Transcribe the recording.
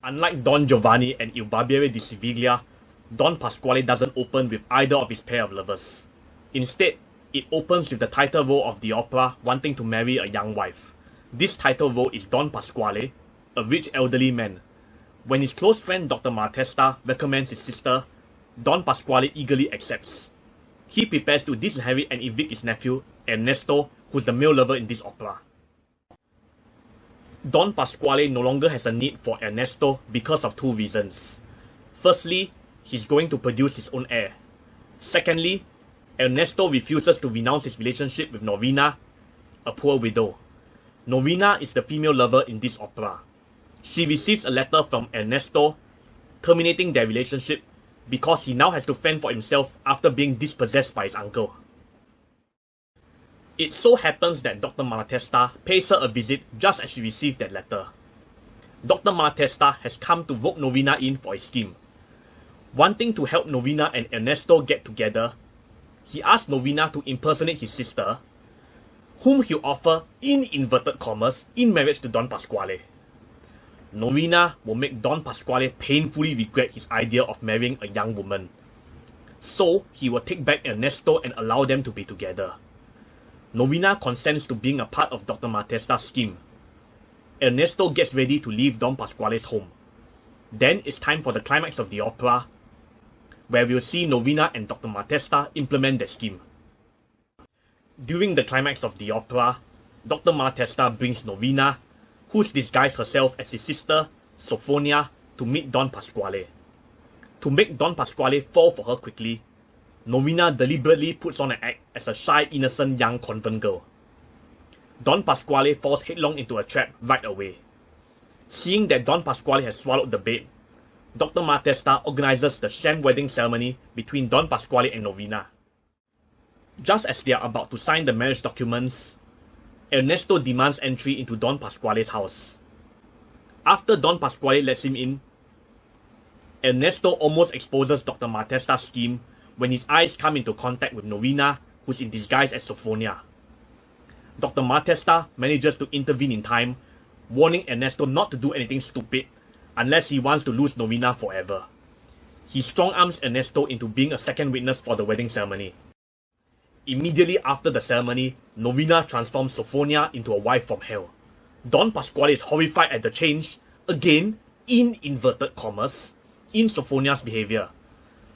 Unlike Don Giovanni and Il Barbiere di Siviglia, Don Pasquale doesn't open with either of his pair of lovers. Instead, it opens with the title role of the opera wanting to marry a young wife. This title role is Don Pasquale, a rich elderly man. When his close friend Dr. Malatesta recommends his sister, Don Pasquale eagerly accepts. He prepares to disinherit and evict his nephew, Ernesto, who's the male lover in this opera. Don Pasquale no longer has a need for Ernesto because of two reasons. Firstly, he's going to produce his own heir. Secondly, Ernesto refuses to renounce his relationship with Norina, a poor widow. Norina is the female lover in this opera. She receives a letter from Ernesto terminating their relationship because he now has to fend for himself after being dispossessed by his uncle. It so happens that Dr. Malatesta pays her a visit just as she received that letter. Dr. Malatesta has come to rope Norina in for his scheme. Wanting to help Norina and Ernesto get together, he asks Norina to impersonate his sister, whom he'll offer, in inverted commas, in marriage to Don Pasquale. Norina will make Don Pasquale painfully regret his idea of marrying a young woman. So, he will take back Ernesto and allow them to be together. Norina consents to being a part of Dr. Malatesta's scheme. Ernesto gets ready to leave Don Pasquale's home. Then it's time for the climax of the opera, where we'll see Norina and Dr. Malatesta implement their scheme. During the climax of the opera, Dr. Malatesta brings Norina, who's disguised herself as his sister, Sophonia, to meet Don Pasquale. To make Don Pasquale fall for her quickly, Norina deliberately puts on an act as a shy, innocent young convent girl. Don Pasquale falls headlong into a trap right away. Seeing that Don Pasquale has swallowed the bait, Dr. Malatesta organizes the sham wedding ceremony between Don Pasquale and Norina. Just as they are about to sign the marriage documents, Ernesto demands entry into Don Pasquale's house. After Don Pasquale lets him in, Ernesto almost exposes Dr. Malatesta's scheme when his eyes come into contact with Norina, who's in disguise as Sophonia. Dr. Malatesta manages to intervene in time, warning Ernesto not to do anything stupid unless he wants to lose Norina forever. He strong-arms Ernesto into being a second witness for the wedding ceremony. Immediately after the ceremony, Norina transforms Sophonia into a wife from hell. Don Pasquale is horrified at the change, again, in inverted commas, in Sophonia's behavior.